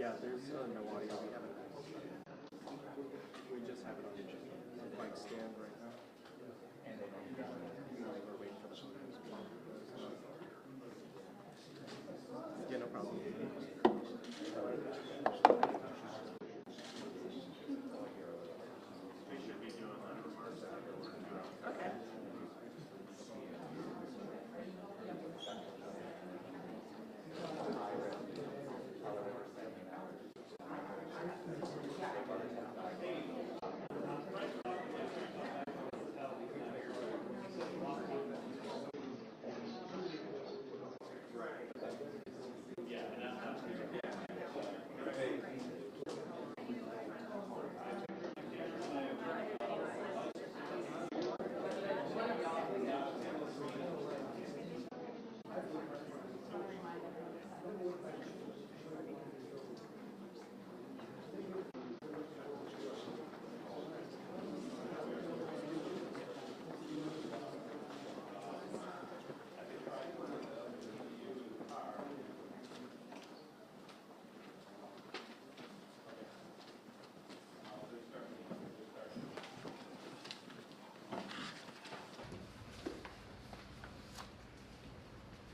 Yeah, there's no audio. We haven't. We just have it on the mic stand right now. And we're waiting for the photos. Yeah, no problem. We should be doing that remarks afterward. Okay.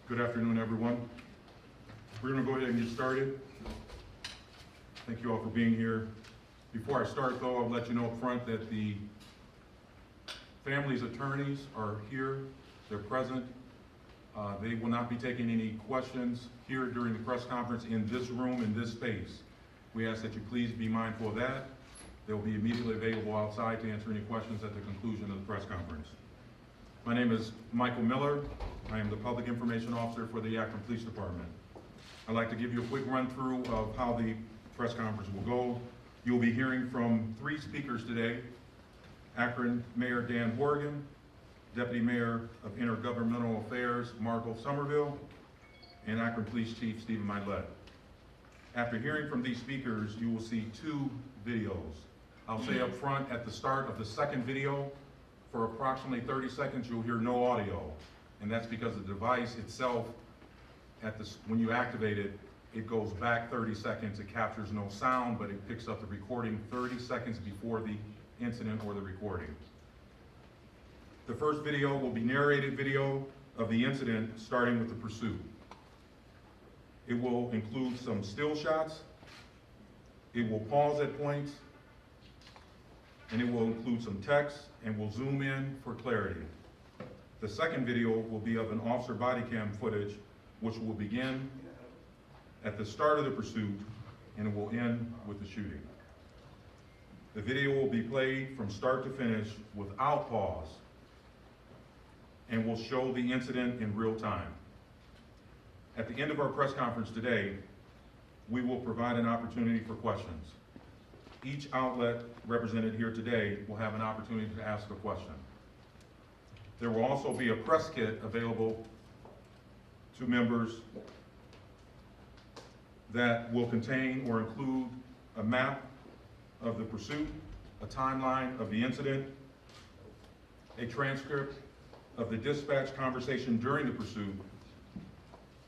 Good afternoon, everyone. We're going to go ahead and get started. Thank you all for being here. Before I start, though, I'll let you know up front that the family's attorneys are here. They're present. They will not be taking any questions here during the press conference in this room, in this space. We ask that you please be mindful of that. They'll be immediately available outside to answer any questions at the conclusion of the press conference. My name is Michael Miller. I am the Public Information Officer for the Akron Police Department. I'd like to give you a quick run through of how the press conference will go. You'll be hearing from 3 speakers today: Akron Mayor Dan Horrigan, Deputy Mayor of Intergovernmental Affairs Margot Somerville, and Akron Police Chief Stephen Mylett. After hearing from these speakers, you will see 2 videos. I'll say up front, at the start of the second video, for approximately 30 seconds, you'll hear no audio. And that's because the device itself, when you activate it, it goes back 30 seconds. It captures no sound, but it picks up the recording 30 seconds before the incident or the recording. The first video will be narrated video of the incident, starting with the pursuit. It will include some still shots. It will pause at points, and it will include some text, and we'll zoom in for clarity. The second video will be of an officer body cam footage, which will begin at the start of the pursuit, and it will end with the shooting. The video will be played from start to finish without pause, and will show the incident in real time. At the end of our press conference today, we will provide an opportunity for questions. Each outlet represented here today will have an opportunity to ask a question. There will also be a press kit available to members that will contain or include a map of the pursuit, a timeline of the incident, a transcript of the dispatch conversation during the pursuit,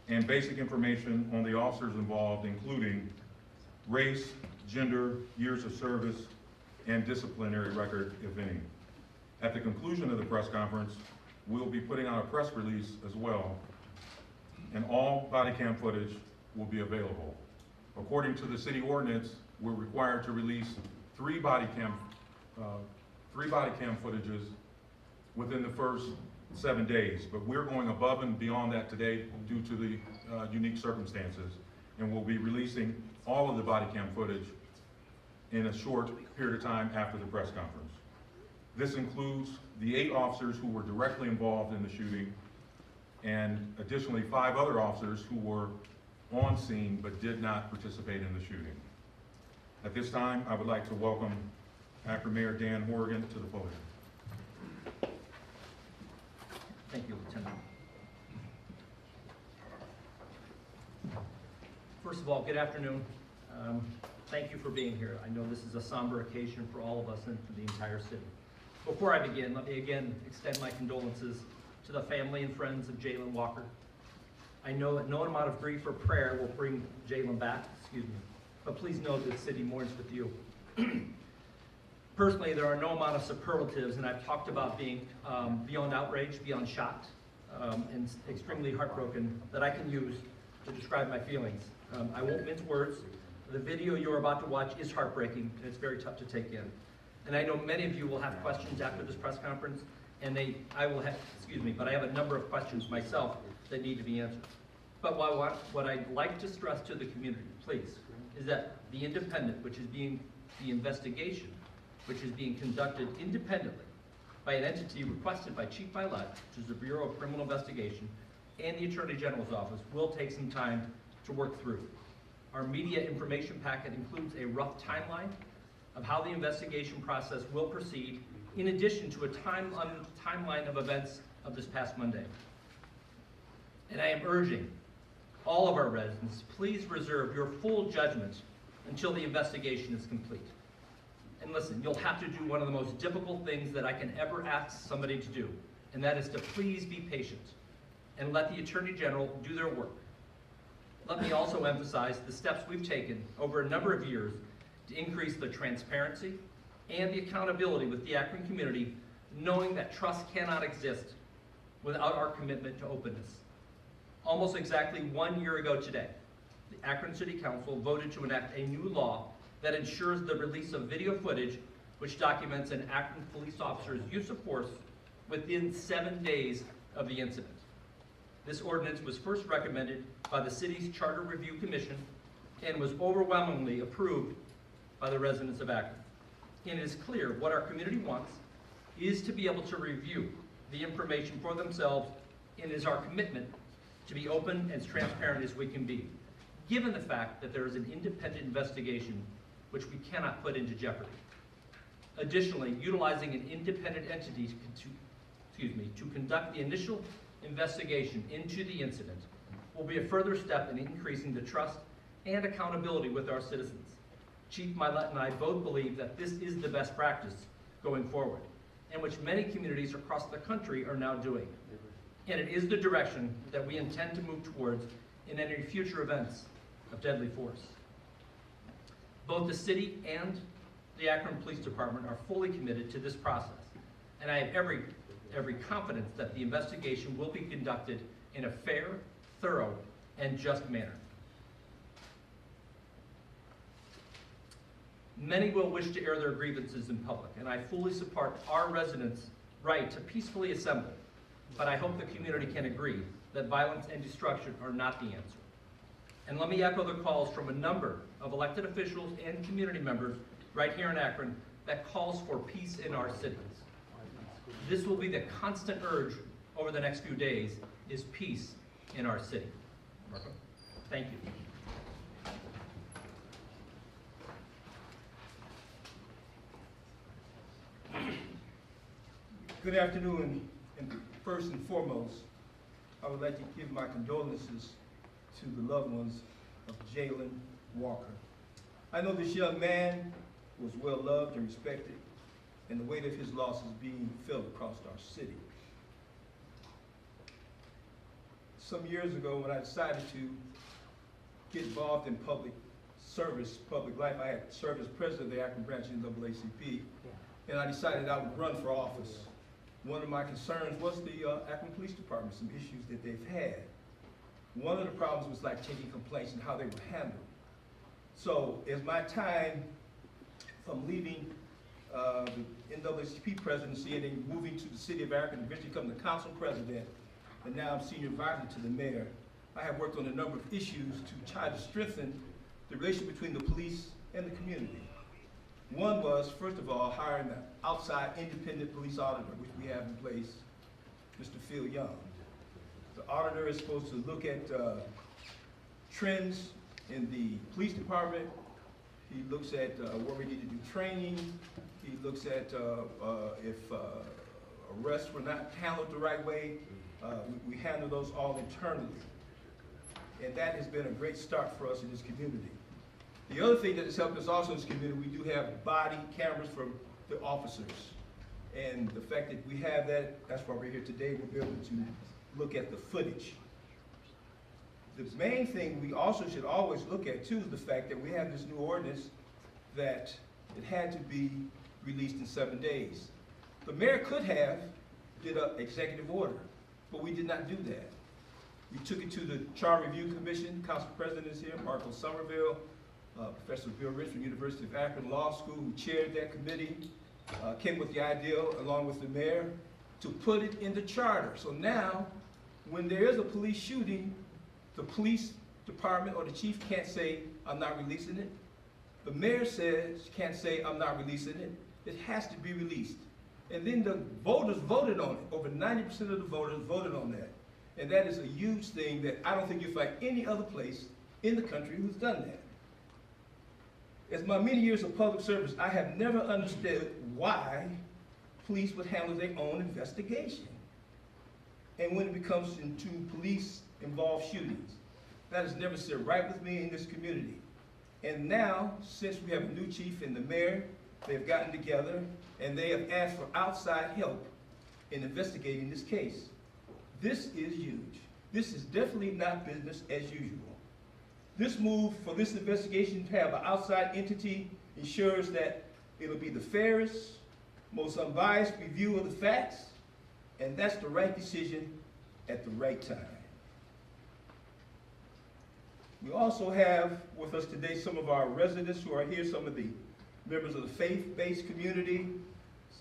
and basic information on the officers involved, including race, gender, years of service, and disciplinary record, if any. At the conclusion of the press conference, we'll be putting out a press release as well, and all body cam footage will be available. According to the city ordinance, we're required to release 3 body cam footages within the first 7 days, but we're going above and beyond that today due to the unique circumstances, and we'll be releasing all of the body cam footage in a short period of time after the press conference. This includes the 8 officers who were directly involved in the shooting, and additionally 5 other officers who were on scene but did not participate in the shooting. At this time, I would like to welcome Akron Mayor Dan Horrigan to the podium. Thank you, Lieutenant. First of all, good afternoon. Thank you for being here. I know this is a somber occasion for all of us and for the entire city. Before I begin, let me again extend my condolences to the family and friends of Jayland Walker. I know that no amount of grief or prayer will bring Jayland back, but please know that the city mourns with you. Personally, there are no amount of superlatives, and I've talked about being beyond outraged, beyond shocked, and extremely heartbroken that I can use to describe my feelings. I won't mince words. The video you're about to watch is heartbreaking, and it's very tough to take in. And I know many of you will have questions after this press conference, and I have a number of questions myself that need to be answered. But what I'd like to stress to the community, please, is that the independent, the investigation, which is being conducted independently by an entity requested by Chief Mylett, which is the Bureau of Criminal Investigation, and the Attorney General's office, will take some time to work through. Our media information packet includes a rough timeline of how the investigation process will proceed, in addition to a timeline of events of this past Monday. And I am urging all of our residents, please reserve your full judgment until the investigation is complete. And listen, you'll have to do one of the most difficult things that I can ever ask somebody to do, and that is to please be patient and let the Attorney General do their work. Let me also emphasize the steps we've taken over a number of years to increase the transparency and the accountability with the Akron community, knowing that trust cannot exist without our commitment to openness. Almost exactly 1 year ago today, the Akron City Council voted to enact a new law that ensures the release of video footage which documents an Akron police officer's use of force within 7 days of the incident. This ordinance was first recommended by the city's Charter Review Commission and was overwhelmingly approved by the residents of Akron. And it is clear what our community wants is to be able to review the information for themselves, and it is our commitment to be open and transparent as we can be, given the fact that there is an independent investigation which we cannot put into jeopardy. Additionally, utilizing an independent entity to conduct the initial investigation into the incident will be a further step in increasing the trust and accountability with our citizens. Chief Mylett and I both believe that this is the best practice going forward, and which many communities across the country are now doing. And it is the direction that we intend to move towards in any future events of deadly force. Both the city and the Akron Police Department are fully committed to this process, and I have every confidence that the investigation will be conducted in a fair, thorough, and just manner. Many will wish to air their grievances in public, and I fully support our residents' right to peacefully assemble, but I hope the community can agree that violence and destruction are not the answer. And let me echo the calls from a number of elected officials and community members right here in Akron that calls for peace in our cities. This will be the constant urge over the next few days, is peace in our city. Marco, thank you. Good afternoon, and first and foremost, I would like to give my condolences to the loved ones of Jayland Walker. I know this young man was well loved and respected, and the weight of his loss is being felt across our city. Some years ago, when I decided to get involved in public service, public life, I had served as president of the Akron branch of the NAACP, and I decided I would run for office. One of my concerns was the Akron Police Department, some issues that they've had. One of the problems was like taking complaints and how they were handled. So as my time from leaving the NAACP presidency and then moving to the city of Akron, eventually becoming the council president, and now I'm senior advisor to the mayor, I have worked on a number of issues to try to strengthen the relationship between the police and the community. One was, first of all, hiring an outside independent police auditor, which we have in place, Mr. Phil Young. The auditor is supposed to look at trends in the police department. He looks at where we need to do training. He looks at if arrests were not handled the right way. We handle those all internally. And that has been a great start for us in this community. The other thing that has helped us also in this community, we do have body cameras for the officers. And the fact that we have that, that's why we're here today. We'll be able to look at the footage. The main thing we also should always look at too is the fact that we have this new ordinance that it had to be released in 7 days. The mayor could have did an executive order, but we did not do that. We took it to the Charter Review Commission. Council President is here, Marco Somerville, Professor Bill Rich from University of Akron Law School, who chaired that committee, came with the idea, along with the mayor, to put it in the charter. So now, when there is a police shooting, the police department or the chief can't say, I'm not releasing it. The mayor can't say, I'm not releasing it. It has to be released. And then the voters voted on it. Over 90% of the voters voted on that. And that is a huge thing that I don't think you'll find any other place in the country who's done that. As my many years of public service, I have never understood why police would handle their own investigation. And when it comes into police-involved shootings, that has never sit right with me in this community. And now, since we have a new chief and the mayor, they've gotten together and they have asked for outside help in investigating this case. This is huge. This is definitely not business as usual. This move for this investigation to have an outside entity ensures that it'll be the fairest, most unbiased review of the facts, and that's the right decision at the right time. We also have with us today some of our residents who are here, some of the members of the faith-based community,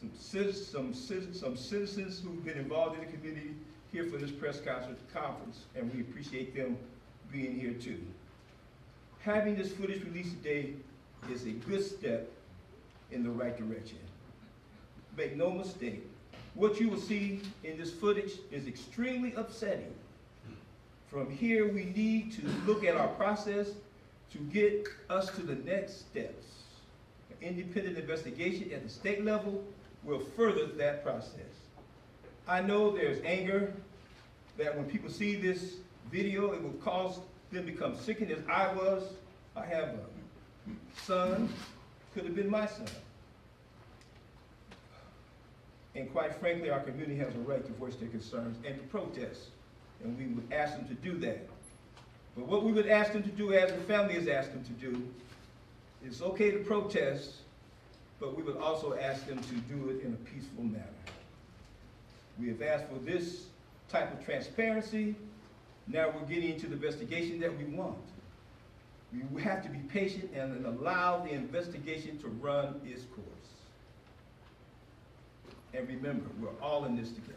some citizens who've been involved in the community here for this press conference, and we appreciate them being here too. Having this footage released today is a good step in the right direction. Make no mistake, what you will see in this footage is extremely upsetting. From here, we need to look at our process to get us to the next steps. An independent investigation at the state level will further that process. I know there's anger that when people see this video, it will cause them to become sickened as I was. I have a son, could have been my son. And quite frankly, our community has a right to voice their concerns and to protest. And we would ask them to do that. But what we would ask them to do, as the family has asked them to do, it's okay to protest, but we would also ask them to do it in a peaceful manner. We have asked for this type of transparency. Now we're getting into the investigation that we want. We have to be patient and allow the investigation to run its course. And remember, we're all in this together.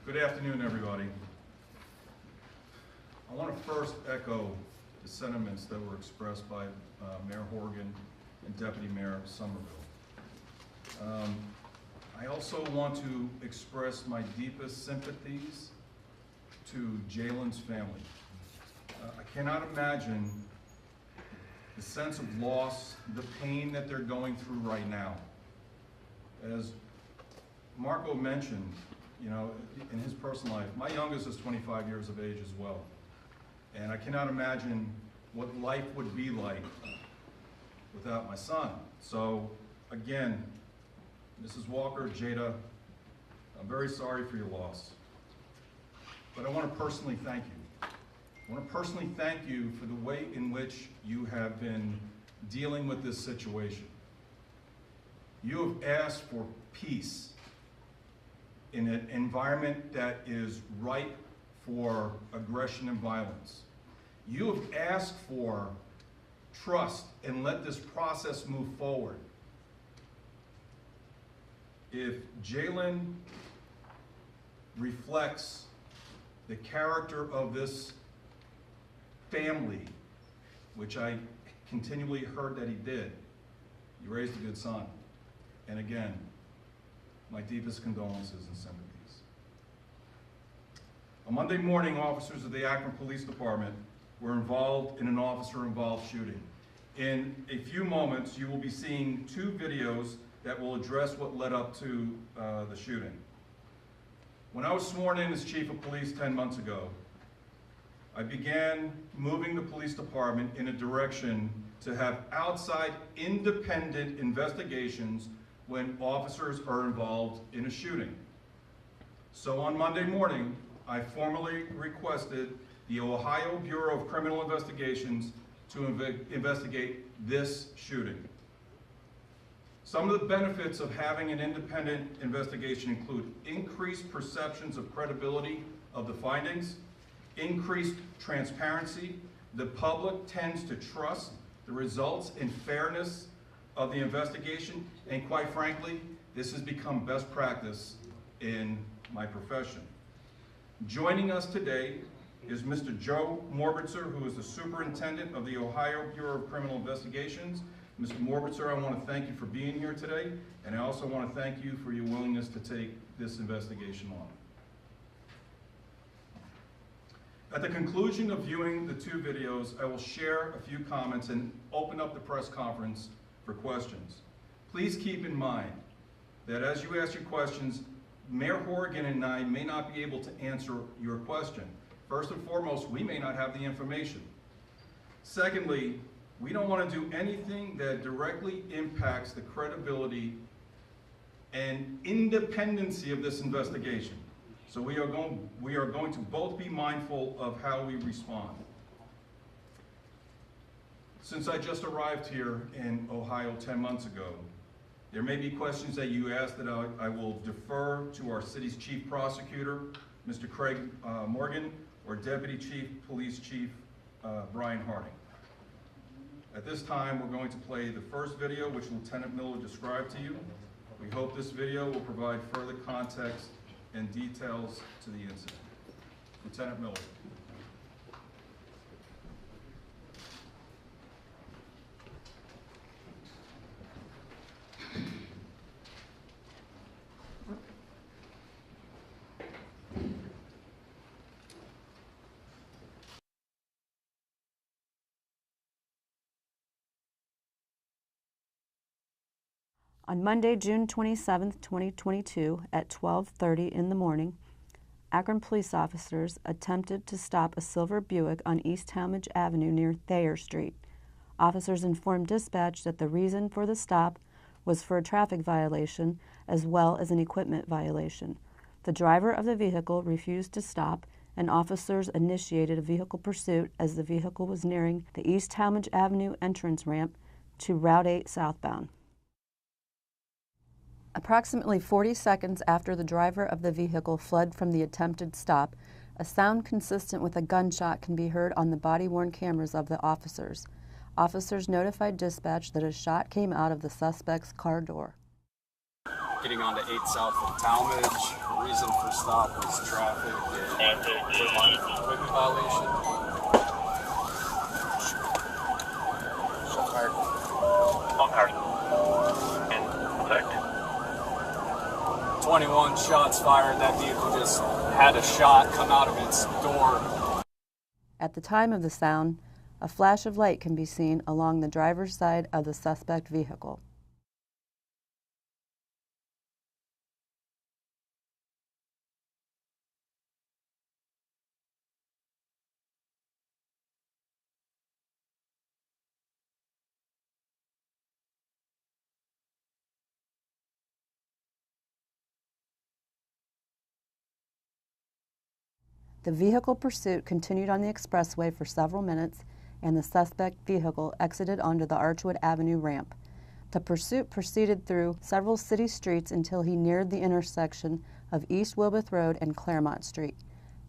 Good afternoon, everybody. I want to first echo the sentiments that were expressed by Mayor Horrigan and Deputy Mayor Somerville. I also want to express my deepest sympathies to Jayland's family. I cannot imagine the sense of loss, the pain that they're going through right now. As Marco mentioned, you know, in his personal life, my youngest is 25 years of age as well. And I cannot imagine what life would be like without my son. So again, Mrs. Walker, Jada, I'm very sorry for your loss. But I want to personally thank you. I want to personally thank you for the way in which you have been dealing with this situation. You have asked for peace in an environment that is ripe for aggression and violence. You have asked for trust and let this process move forward. If Jayland reflects the character of this family, which I continually heard that he did, you raised a good son. And again, my deepest condolences and sympathies. On Monday morning, officers of the Akron Police Department were involved in an officer-involved shooting. In a few moments, you will be seeing two videos that will address what led up to the shooting. When I was sworn in as Chief of Police 10 months ago, I began moving the police department in a direction to have outside independent investigations when officers are involved in a shooting. So on Monday morning, I formally requested the Ohio Bureau of Criminal Investigations to investigate this shooting. Some of the benefits of having an independent investigation include increased perceptions of credibility of the findings, increased transparency. The public tends to trust the results and fairness of the investigation, and quite frankly, this has become best practice in my profession. Joining us today is Mr. Joe Morbitzer, who is the Superintendent of the Ohio Bureau of Criminal Investigations. Mr. Morbitzer, I want to thank you for being here today, and I also want to thank you for your willingness to take this investigation on. At the conclusion of viewing the two videos, I will share a few comments and open up the press conference for questions. Please keep in mind that as you ask your questions, Mayor Horrigan and I may not be able to answer your question. First and foremost, we may not have the information. Secondly, we don't want to do anything that directly impacts the credibility and independency of this investigation. So we are going to both be mindful of how we respond. Since I just arrived here in Ohio 10 months ago, there may be questions that you ask that I will defer to our city's chief prosecutor, Mr. Craig Morgan, or Deputy Chief Police Chief Brian Harding. At this time, we're going to play the first video, which Lieutenant Miller described to you. We hope this video will provide further context and details to the incident. Lieutenant Miller. On Monday, June 27, 2022, at 12:30 in the morning, Akron police officers attempted to stop a silver Buick on East Talmadge Avenue near Thayer Street. Officers informed dispatch that the reason for the stop was for a traffic violation as well as an equipment violation. The driver of the vehicle refused to stop, and officers initiated a vehicle pursuit as the vehicle was nearing the East Talmadge Avenue entrance ramp to Route 8 southbound. Approximately 40 seconds after the driver of the vehicle fled from the attempted stop, a sound consistent with a gunshot can be heard on the body-worn cameras of the officers. Officers notified dispatch that a shot came out of the suspect's car door. Getting onto 8 south of Talmadge. The reason for stop was traffic and equipment violation. All cars. And effect. 21 shots fired. That vehicle just had a shot come out of its door. At the time of the sound, a flash of light can be seen along the driver's side of the suspect vehicle. The vehicle pursuit continued on the expressway for several minutes, and the suspect vehicle exited onto the Archwood Avenue ramp. The pursuit proceeded through several city streets until he neared the intersection of East Wilbeth Road and Claremont Street.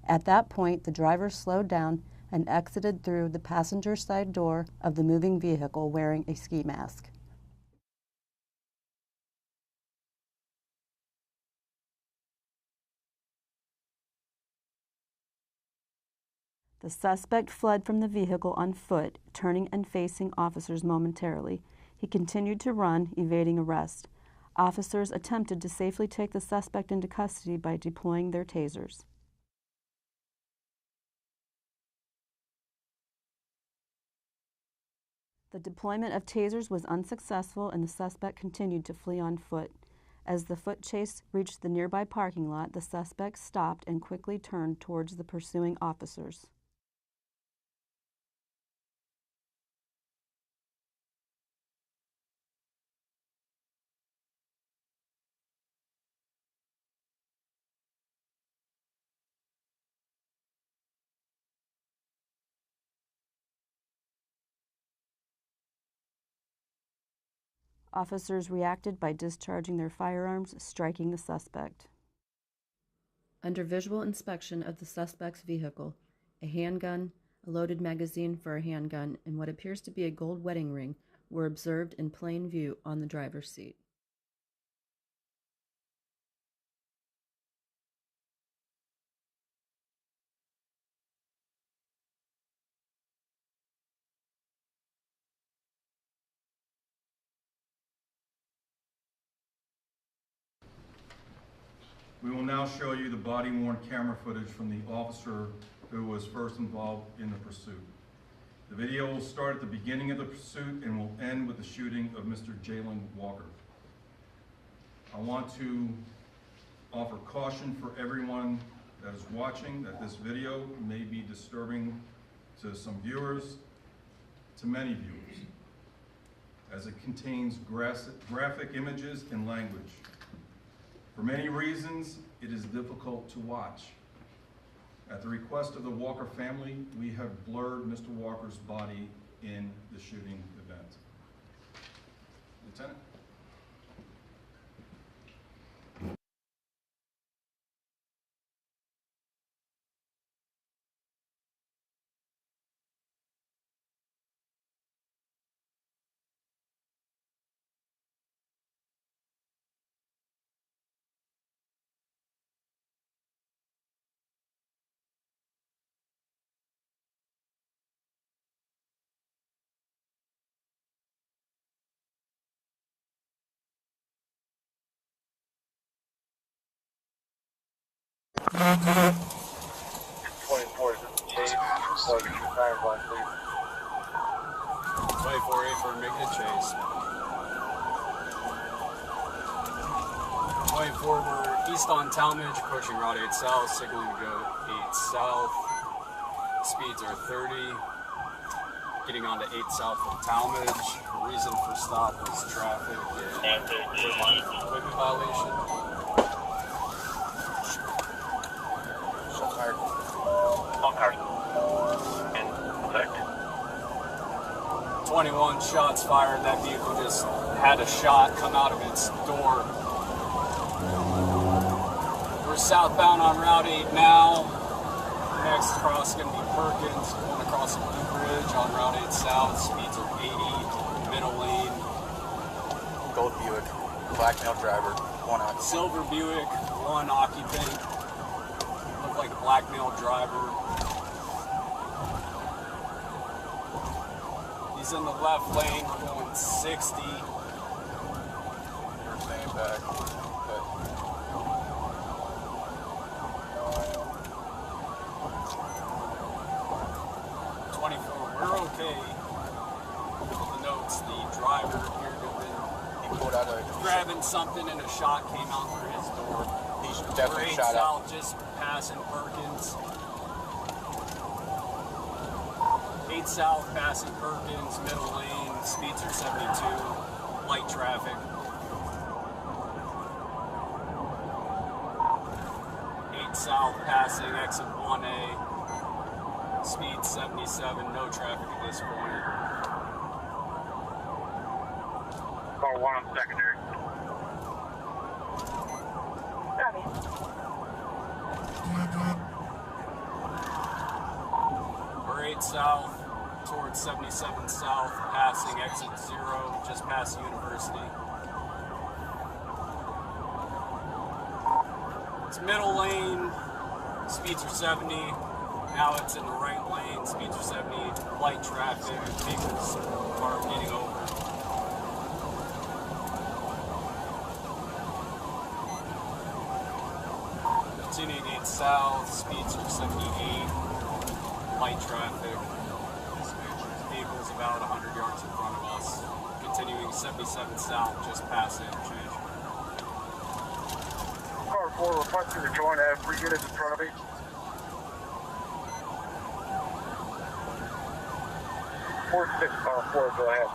At that point, the driver slowed down and exited through the passenger side door of the moving vehicle wearing a ski mask. The suspect fled from the vehicle on foot, turning and facing officers momentarily. He continued to run, evading arrest. Officers attempted to safely take the suspect into custody by deploying their tasers. The deployment of tasers was unsuccessful, and the suspect continued to flee on foot. As the foot chase reached the nearby parking lot, the suspect stopped and quickly turned towards the pursuing officers. Officers reacted by discharging their firearms, striking the suspect. Under visual inspection of the suspect's vehicle, a handgun, a loaded magazine for a handgun, and what appears to be a gold wedding ring were observed in plain view on the driver's seat. We will now show you the body-worn camera footage from the officer who was first involved in the pursuit. The video will start at the beginning of the pursuit and will end with the shooting of Mr. Jayland Walker. I want to offer caution for everyone that is watching that this video may be disturbing to some viewers, to many viewers, as it contains graphic images and language. For many reasons, it is difficult to watch. At the request of the Walker family, we have blurred Mr. Walker's body in the shooting event. Lieutenant? Twenty-four is Chase. Horrigan, fire line, please. 24A for making a chase. 24, we're east on Talmadge, approaching Route 8 South, signaling to go 8 South. Speeds are 30. Getting onto 8 South from Talmadge. Reason for stop was traffic and equipment violation. All cars. In effect. 21 shots fired. That vehicle just had a shot come out of its door. We're southbound on Route 8 now. Next cross is going to be Perkins, going across the Blue Bridge on Route 8 South. Speeds are 80, middle lane. Gold Buick, black male driver, one occupant. Silver Buick, one occupant. Looked like a black male driver. He's in the left lane, we're going 60. You're staying back. Okay. 24, we're okay. With the notes, the driver appeared to have been He pulled out a. grabbing something and a shot came out through his door. He's definitely We're 8 shot out. South, just passing Perkins. 8 South, passing Perkins, middle lane, speeds are 72, light traffic. 8 South, passing exit 1A, speed 77, no traffic at this point. Car 1 on secondary. We're 8 South, towards 77 South, passing exit 0, just past the university. It's middle lane, speeds are 70. Now it's in the right lane, speeds are 70. Light traffic, vehicles are getting over. Continuing 8 South, speeds are 78. Light traffic. Vehicle's about 100 yards in front of us. Continuing 77 South, just past the interchange. Car 4, requesting to join. I have 3 units in front of me. 4-6, car 4, go ahead.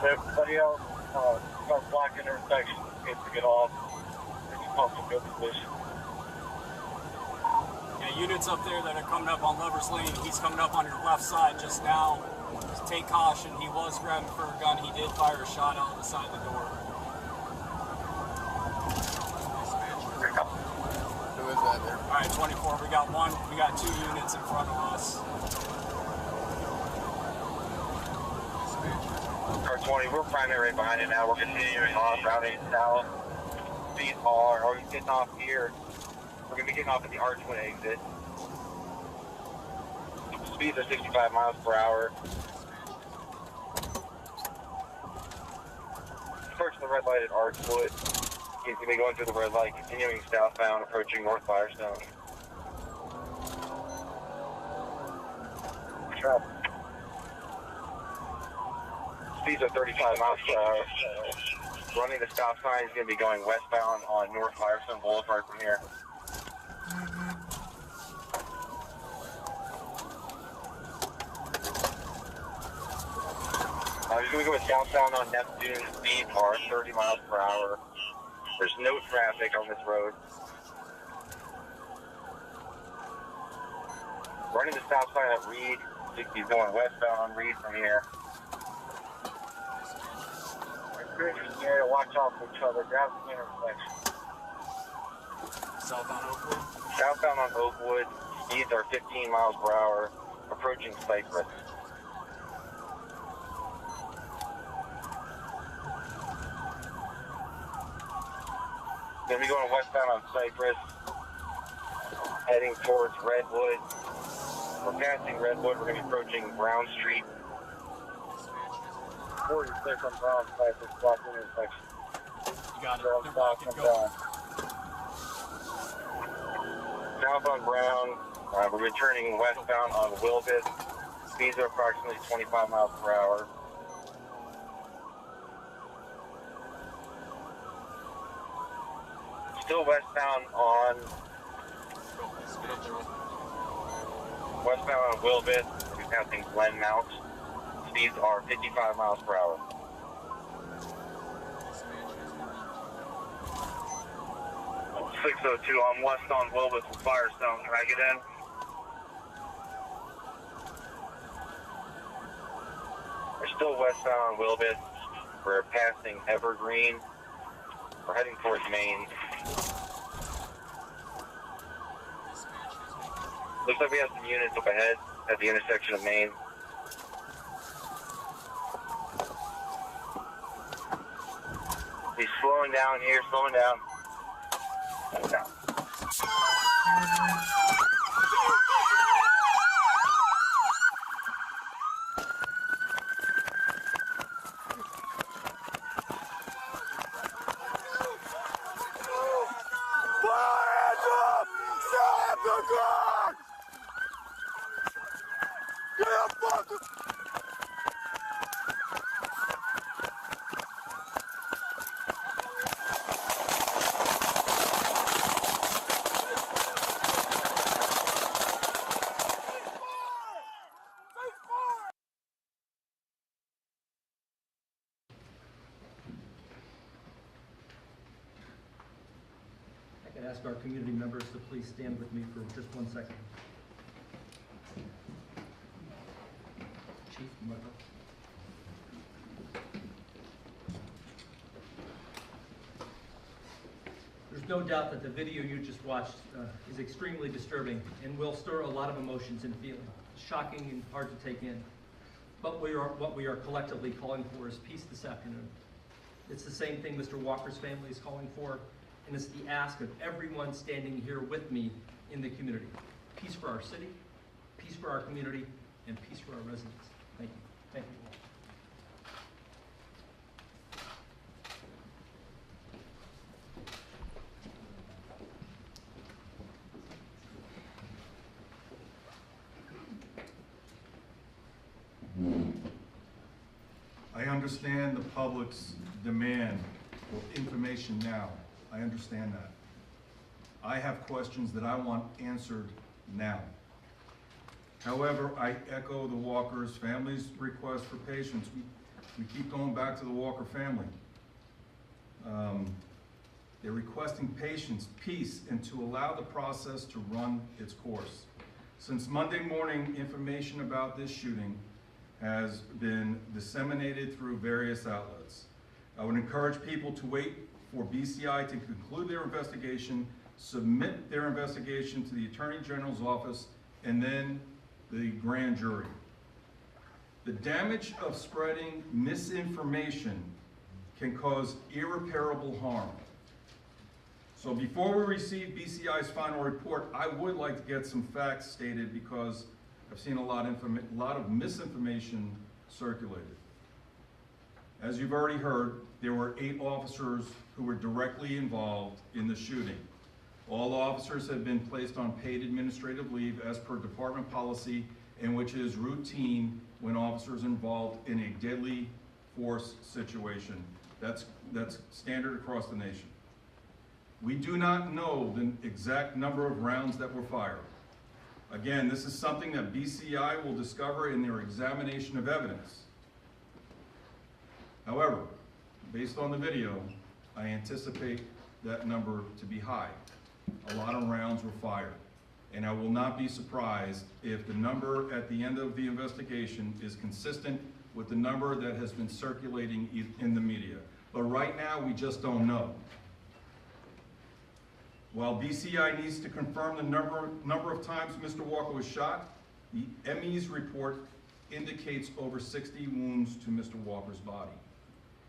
Everybody else, start blocking intersection, needs to get off. It's also good position. Yeah, units up there that are coming up on Lover's Lane. He's coming up on your left side just now. take caution. He was grabbing for a gun. He did fire a shot out the side of the door. Who is that there? All right, 24. We got one. We got 2 units in front of us. Car 20, we're primary right behind it now. We're continuing off Route 8 south. Speed are we getting off here? We're going to be getting off at the Archwood exit. Speeds are 65 miles per hour. Approaching the red light at Archwood. He's going to be going through the red light, continuing southbound, approaching North Firestone. Traffic. Speeds are 35 miles per hour. Running the stop sign is going to be going westbound on North Firestone Boulevard from here. He's going to go southbound on Neptune. Speeds are 30 miles per hour. There's no traffic on this road. Running the stop sign at Reed. He's going westbound on Reed from here. Area, watch out for each other. Grab the intersection. Southbound Oakwood. Southbound on Oakwood. Speeds are 15 miles per hour. Approaching Cypress. Gonna be going westbound on Cypress. Heading towards Redwood. We're passing Redwood. We're gonna be approaching Brown Street. 46 on Brown Cypress, block intersection. You got it. Brown They're south blocking. and Go. down. South on Brown, we're returning westbound on Wilbit. Speeds are approximately 25 miles per hour. Still westbound on Wilbit. We're passing Glen Mount. Speeds are 55 miles per hour. Oh, 602, I'm west on Wilbit from Firestone. Can I get in? We're still westbound on Wilbit. We're passing Evergreen. We're heading towards Maine. Looks like we have some units up ahead at the intersection of Maine. He's slowing down here, slowing down. Slowing down. I could ask our community members to please stand with me for just 1 second. Chief, you want to go? There's no doubt that the video you just watched is extremely disturbing and will stir a lot of emotions and feeling. Shocking and hard to take in. But what we are collectively calling for is peace this afternoon. It's the same thing Mr. Walker's family is calling for, and it's the ask of everyone standing here with me in the community. Peace for our city, peace for our community, and peace for our residents. Thank you. Thank you all. I understand the public's demand for information now. I understand that. I have questions that I want answered now. However, I echo the Walker's family's request for patience. We keep going back to the Walker family. They're requesting patience, peace, and to allow the process to run its course. Since Monday morning, information about this shooting has been disseminated through various outlets. I would encourage people to wait for BCI to conclude their investigation, submit their investigation to the Attorney General's office, and then the grand jury. The damage of spreading misinformation can cause irreparable harm. So before we receive BCI's final report, I would like to get some facts stated because I've seen a lot of misinformation circulated. As you've already heard, there were 8 officers who were directly involved in the shooting. All officers have been placed on paid administrative leave as per department policy, and which is routine when officers involved in a deadly force situation. That's standard across the nation. We do not know the exact number of rounds that were fired. Again, this is something that BCI will discover in their examination of evidence. However, based on the video, I anticipate that number to be high. A lot of rounds were fired. And I will not be surprised if the number at the end of the investigation is consistent with the number that has been circulating in the media. But right now, we just don't know. While BCI needs to confirm the number of times Mr. Walker was shot, the ME's report indicates over 60 wounds to Mr. Walker's body.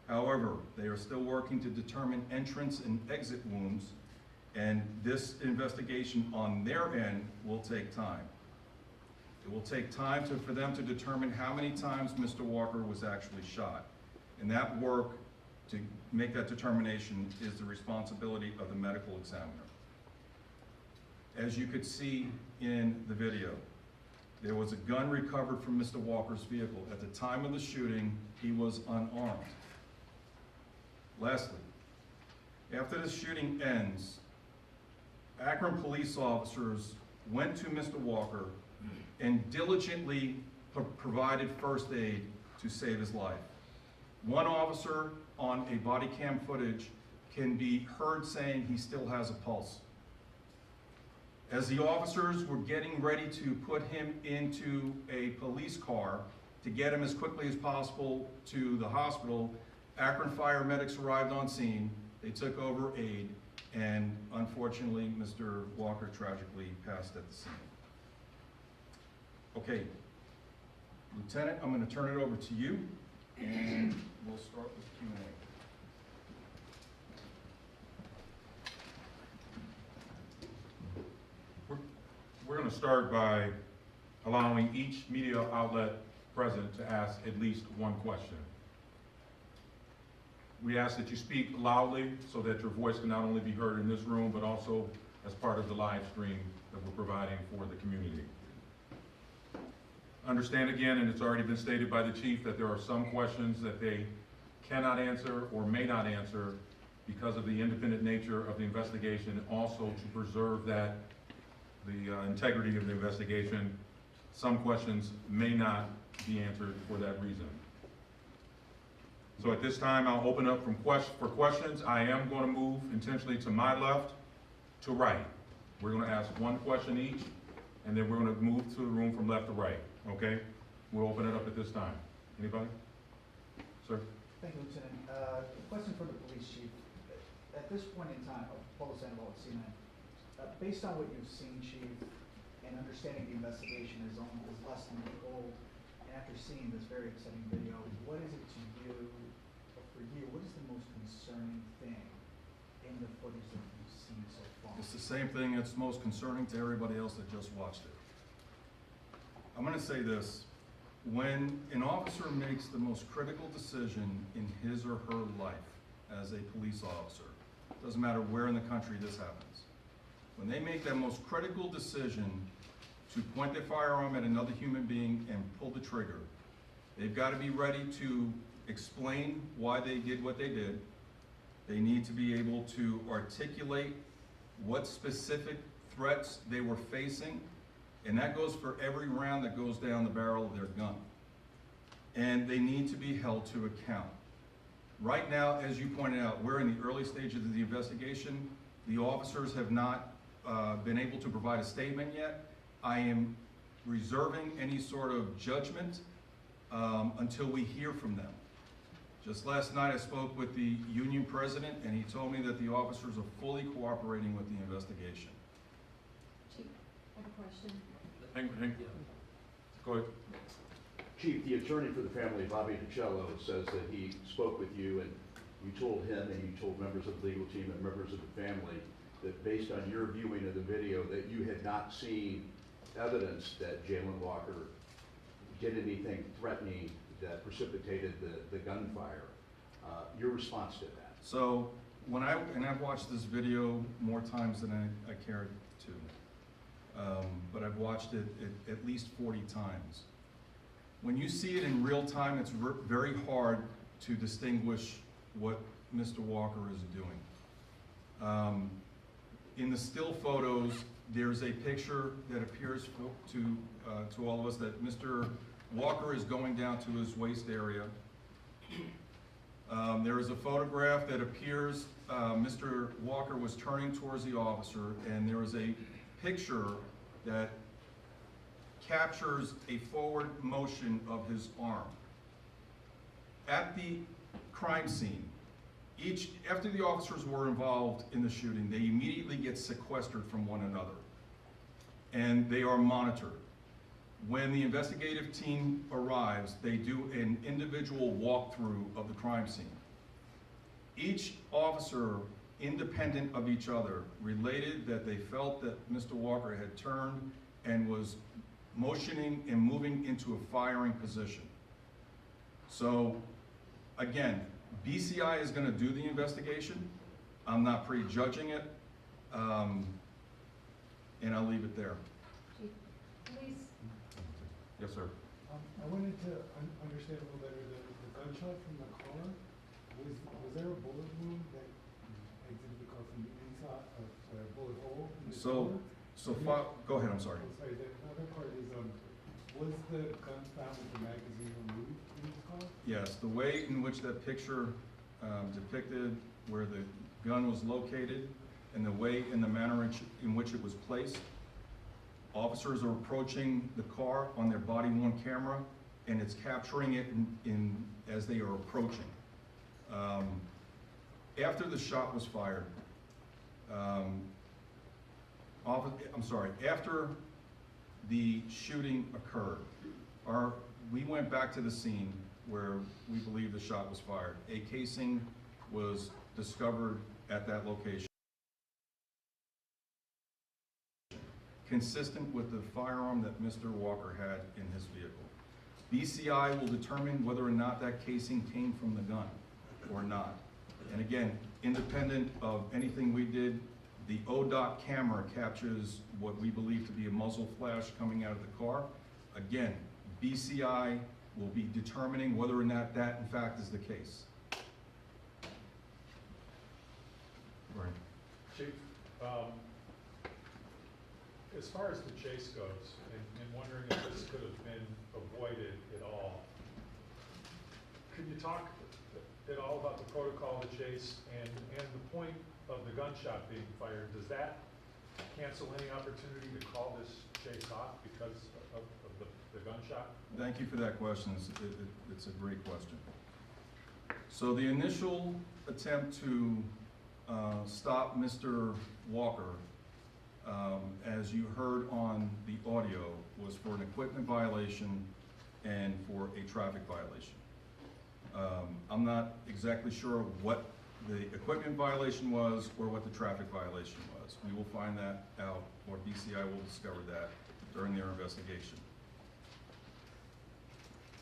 However, they are still working to determine entrance and exit wounds, and this investigation on their end will take time. It will take time for them to determine how many times Mr. Walker was actually shot. And that work to make that determination is the responsibility of the medical examiner. As you could see in the video, there was a gun recovered from Mr. Walker's vehicle. At the time of the shooting, he was unarmed. Lastly, after the shooting ends, Akron police officers went to Mr. Walker and diligently provided first aid to save his life. One officer on a body cam footage can be heard saying he still has a pulse. As the officers were getting ready to put him into a police car to get him as quickly as possible to the hospital, Akron fire medics arrived on scene. They took over aid, and unfortunately, Mr. Walker tragically passed at the scene. Okay, Lieutenant, I'm going to turn it over to you, and we'll start with Q&A. We're going to start by allowing each media outlet present to ask at least one question. We ask that you speak loudly so that your voice can not only be heard in this room, but also as part of the live stream that we're providing for the community. Understand again, and it's already been stated by the chief, that there are some questions that they cannot answer or may not answer because of the independent nature of the investigation, and also to preserve the integrity of the investigation. Some questions may not be answered for that reason. So at this time, I'll open up for questions. I am going to move intentionally to my left to right. We're going to ask one question each, and then we're going to move to the room from left to right, okay? We'll open it up at this time. Anybody? Sir? Thank you, Lieutenant. Question for the police chief. At this point in time, Paul Sandoval at CNN, based on what you've seen, chief, and understanding the investigation is less than a week old, and after seeing this very exciting video, what is it to you, or for you, what is the most concerning thing in the footage that you've seen so far? It's the same thing that's most concerning to everybody else that just watched it. I'm going to say this. When an officer makes the most critical decision in his or her life as a police officer, doesn't matter where in the country this happens, when they make that most critical decision to point their firearm at another human being and pull the trigger, they've got to be ready to explain why they did what they did. They need to be able to articulate what specific threats they were facing, and that goes for every round that goes down the barrel of their gun. And they need to be held to account. Right now, as you pointed out, we're in the early stages of the investigation. The officers have not been able to provide a statement yet. I am reserving any sort of judgment until we hear from them. Just last night, I spoke with the union president, and he told me that the officers are fully cooperating with the investigation. Chief, I have a question. Hang. Go ahead. Chief, the attorney for the family, Bobby DiCello, says that he spoke with you and you told him and you told members of the legal team and members of the family that based on your viewing of the video that you had not seen evidence that Jayland Walker did anything threatening that precipitated the gunfire. Your response to that? So I've watched this video more times than I cared to, but I've watched it at least 40 times. When you see it in real time, it's very hard to distinguish what Mr. Walker is doing. In the still photos, there's a picture that appears to all of us that Mr. Walker is going down to his waist area. There is a photograph that appears Mr. Walker was turning towards the officer, and there is a picture that captures a forward motion of his arm. At the crime scene, after the officers were involved in the shooting, they immediately get sequestered from one another, and they are monitored. When the investigative team arrives, they do an individual walkthrough of the crime scene. Each officer, independent of each other, related that they felt that Mr. Walker had turned and was motioning and moving into a firing position. So, again, BCI is going to do the investigation. I'm not prejudging it, and I'll leave it there. Chief, please. Yes, sir. I wanted to understand a little better the gunshot from the car. Was there a bullet wound that exited the car from the inside of a bullet hole in the door? Go ahead, I'm sorry. I'm sorry, the other part is, was the gun found with the magazine removed in this car? Yes, the way in which that picture depicted where the gun was located and the way and the manner in which it was placed, officers are approaching the car on their body-worn camera, and it's capturing it as they are approaching. After the shot was fired, after the shooting occurred, we went back to the scene where we believe the shot was fired. A casing was discovered at that location, consistent with the firearm that Mr. Walker had in his vehicle. BCI will determine whether or not that casing came from the gun or not. And again, independent of anything we did, the ODOT camera captures what we believe to be a muzzle flash coming out of the car. Again, BCI will be determining whether or not that in fact is the case. Right. Chief, as far as the chase goes, and wondering if this could have been avoided at all, could you talk at all about the protocol of the chase and the point of the gunshot being fired? Does that cancel any opportunity to call this chase off because of the gunshot? Thank you for that question. It's a great question. So the initial attempt to stop Mr. Walker, as you heard on the audio, was for an equipment violation and for a traffic violation. I'm not exactly sure what the equipment violation was or what the traffic violation was. We will find that out, or BCI will discover that during their investigation.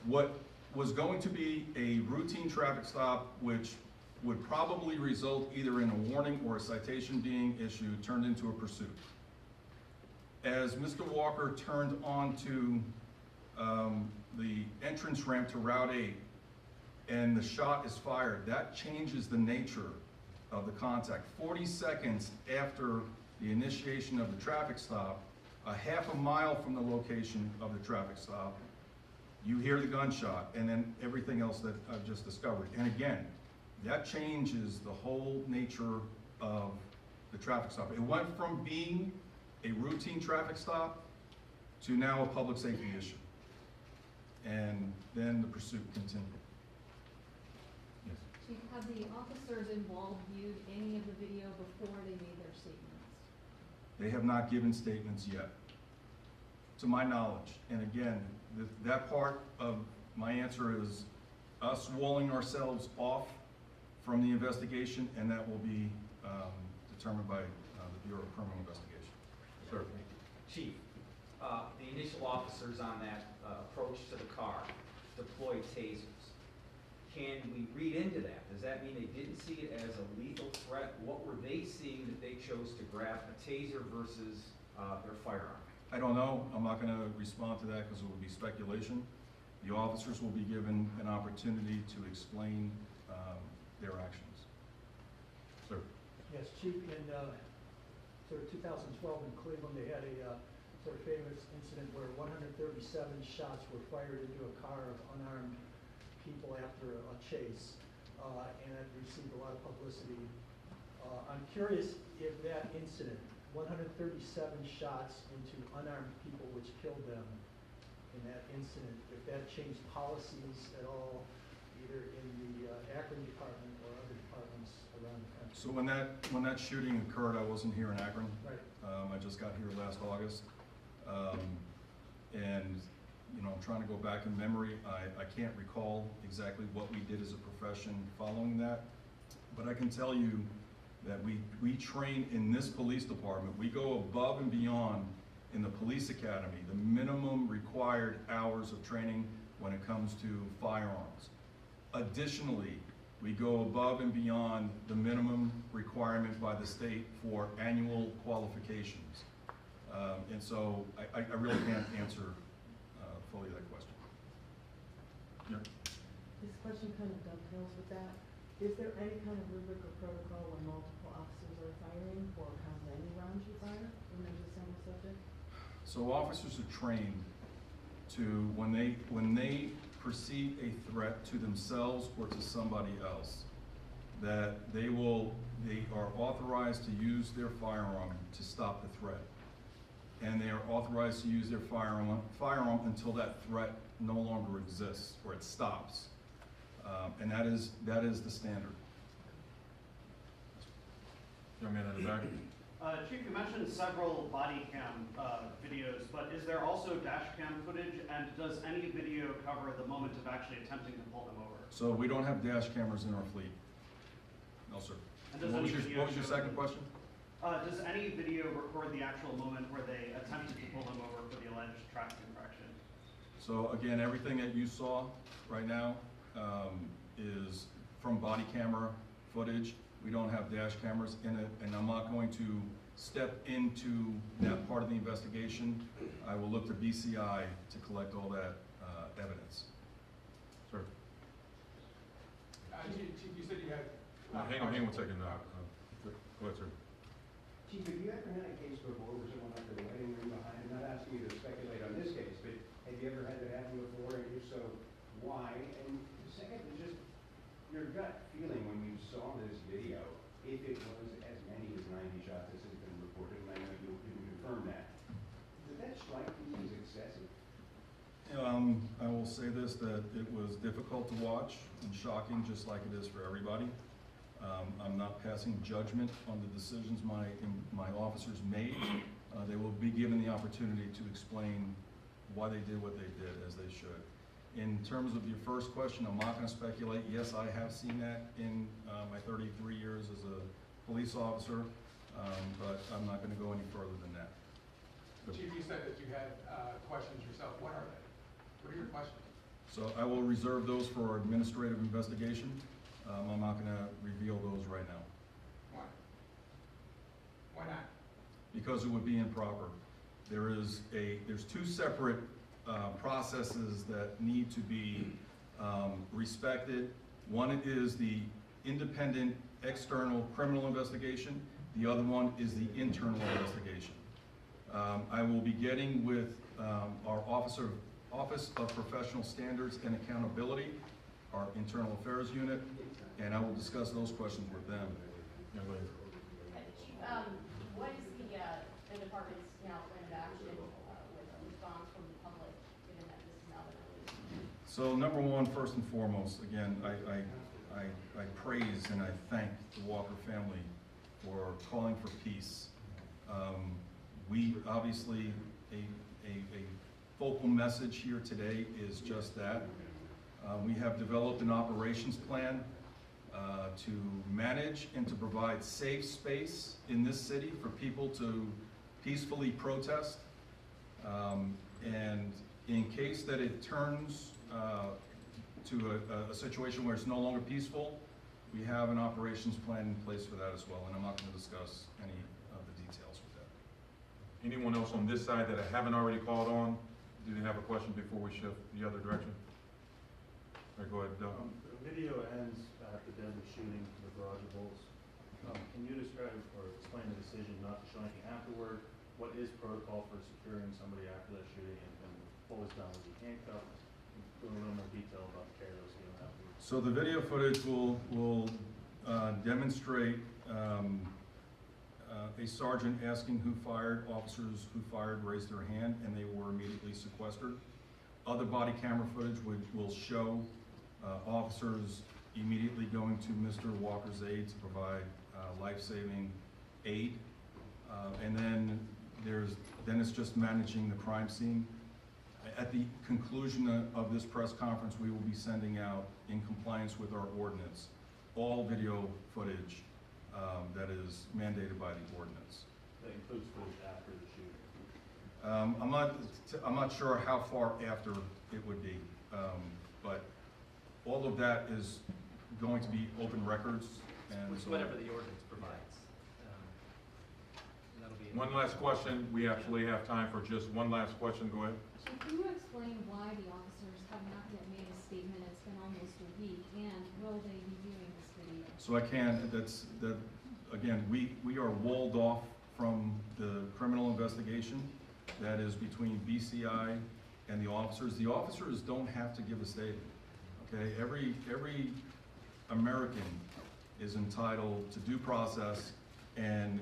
What was going to be a routine traffic stop, which would probably result either in a warning or a citation being issued, turned into a pursuit. As Mr. Walker turned onto the entrance ramp to Route 8 and the shot is fired, that changes the nature of the contact. 40 seconds after the initiation of the traffic stop, a half a mile from the location of the traffic stop, you hear the gunshot and then everything else that I've just discovered. And again, that changes the whole nature of the traffic stop. It went from being a routine traffic stop to now a public safety issue. and then the pursuit continued. Yes. Chief, have the officers involved viewed any of the video before they made their statements? They have not given statements yet, to my knowledge. And again, that part of my answer is us walling ourselves off from the investigation, and that will be determined by the Bureau of Criminal Investigation. Sir. Chief, the initial officers on that approach to the car deployed tasers. Can we read into that? Does that mean they didn't see it as a lethal threat? What were they seeing that they chose to grab a taser versus their firearm? I don't know. I'm not going to respond to that because it would be speculation. The officers will be given an opportunity to explain their actions. Sir. Yes, Chief, in sort of 2012 in Cleveland, they had a sort of famous incident where 137 shots were fired into a car of unarmed people after a chase, and it received a lot of publicity. I'm curious if that incident, 137 shots into unarmed people which killed them in that incident, if that changed policies at all, either in the Akron department or other departments around the country. So when that shooting occurred, I wasn't here in Akron. Right. I just got here last August. And you know, I'm trying to go back in memory. I can't recall exactly what we did as a profession following that, but I can tell you that we train in this police department. We go above and beyond in the police academy, the minimum required hours of training when it comes to firearms. Additionally, we go above and beyond the minimum requirement by the state for annual qualifications. And so I really can't answer fully that question. Yeah. This question kind of dovetails with that. Is there any kind of rubric or protocol when multiple officers are firing for how many rounds you fire when there's a single subject? So officers are trained to, when they perceive a threat to themselves or to somebody else, that they are authorized to use their firearm to stop the threat. And they are authorized to use their firearm until that threat no longer exists or it stops. And that is the standard. Young man in the back. Chief, you mentioned several body cam videos, but is there also dash cam footage, and does any video cover the moment of actually attempting to pull them over? So we don't have dash cameras in our fleet. No, sir. And What was your second question? Does any video record the actual moment where they attempted to pull them over for the alleged traffic infraction? So again, everything that you saw right now is from body camera footage. We don't have dash cameras in it, and I'm not going to step into that part of the investigation. I will look to BCI to collect all that evidence. Sir. Chief, you said you had... Hang on 1 second. Go ahead, sir. Chief, have you ever had a case before where someone left their wedding ring behind? I'm not asking you to speculate on this case, but have you ever had that happen before, and if so, why? And second is just your gut feeling when you saw this video, if it was as many as 90 shots as has been reported, and I know you didn't confirm that, did that strike you as excessive? I will say this, that it was difficult to watch and shocking, just like it is for everybody. I'm not passing judgment on the decisions my officers made. They will be given the opportunity to explain why they did what they did, as they should. In terms of your first question, I'm not going to speculate. Yes, I have seen that in my 33 years as a police officer, but I'm not going to go any further than that. Chief, you said that you had questions yourself. What are they? What are your questions? So I will reserve those for our administrative investigation. I'm not going to reveal those right now. Why? Why not? Because it would be improper. There's two separate processes that need to be respected. One is the independent external criminal investigation. The other one is the internal investigation. I will be getting with our Office of Professional Standards and Accountability, our Internal Affairs Unit, and I will discuss those questions with them. Chief, what is the department's now plan of action with a response from the public, given that this has now been released? So number one, first and foremost, again, I praise and I thank the Walker family for calling for peace. We obviously, a focal message here today is just that. We have developed an operations plan to manage and to provide safe space in this city for people to peacefully protest. And in case that it turns to a situation where it's no longer peaceful, we have an operations plan in place for that as well, and I'm not going to discuss any of the details with that. Anyone else on this side that I haven't already called on? Do they have a question before we shift the other direction? All right, go ahead, Doug. The video ends at the deadly shooting to the garage of Bulls. Can you describe or explain the decision not to show anything afterward? What is protocol for securing somebody after that shooting, and what was done? Was he handcuffed? Go a little more detail about the care that was given afterwards. So the video footage will demonstrate a sergeant asking who fired. Officers who fired raised their hand, and they were immediately sequestered. Other body camera footage will show officers immediately going to Mr. Walker's aid to provide life-saving aid. And then it's just managing the crime scene. At the conclusion of this press conference, we will be sending out, in compliance with our ordinance, all video footage that is mandated by the ordinance. That includes footage after the shooting. I'm not sure how far after it would be, but all of that is going to be open records, and so Whatever the ordinance provides. That'll be. One last question. We actually have time for just one last question. Go ahead. Chief, can you explain why the officers have not yet made a statement? It's been almost a week, and will they be viewing this video? So I can. Again, we are walled off from the criminal investigation that is between BCI and the officers. The officers don't have to give a statement. Okay, every American is entitled to due process, and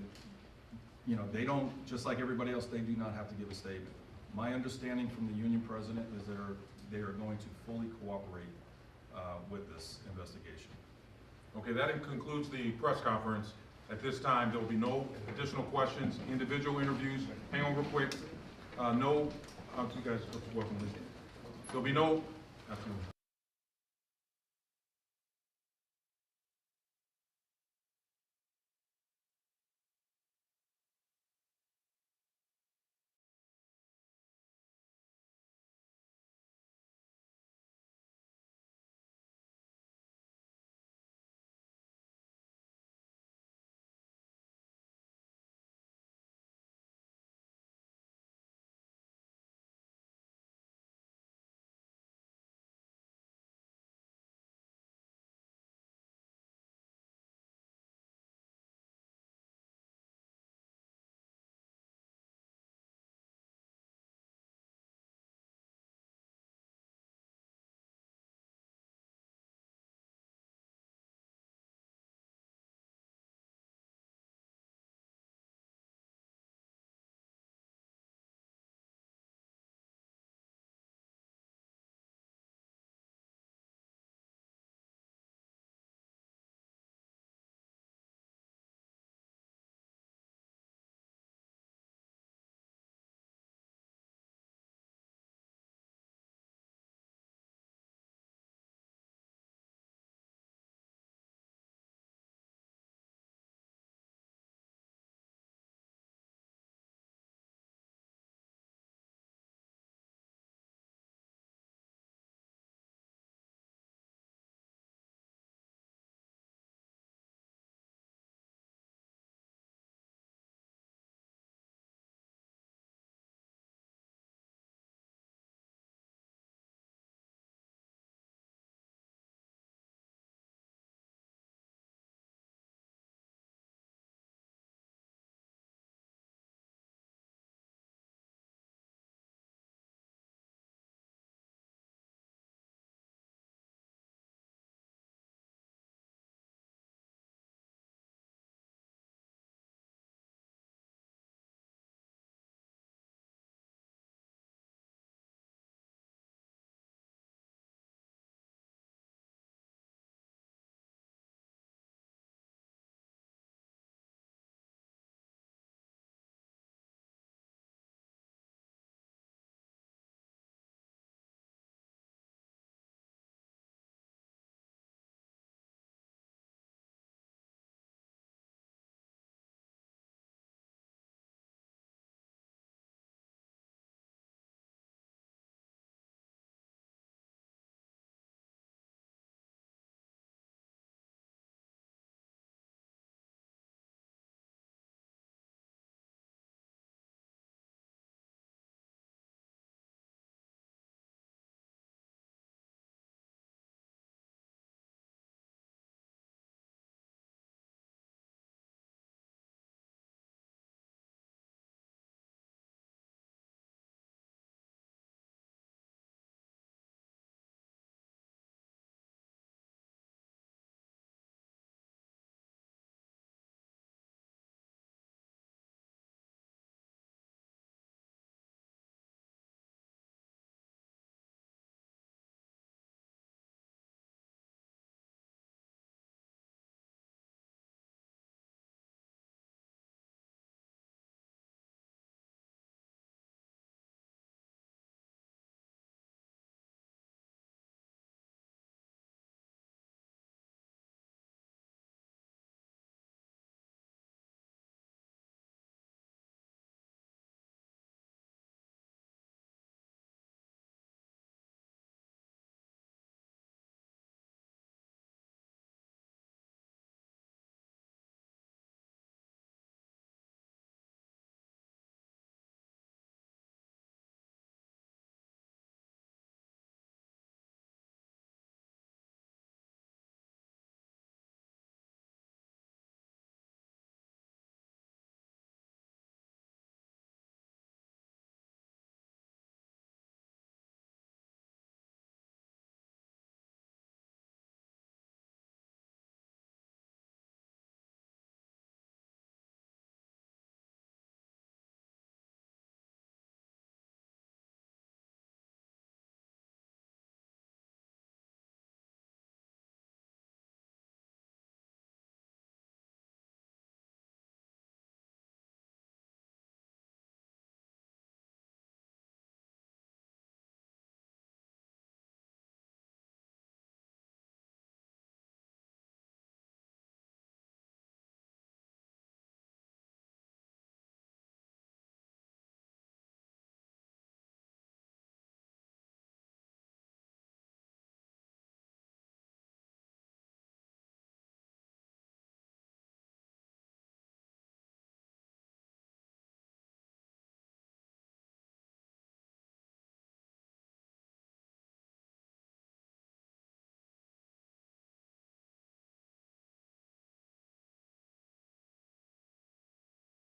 they don't, just like everybody else, they do not have to give a statement. My understanding from the union president is they are going to fully cooperate with this investigation. Okay, that concludes the press conference. At this time, there will be no additional questions, individual interviews. Hang on real quick. You guys, welcome. There'll be no, absolutely.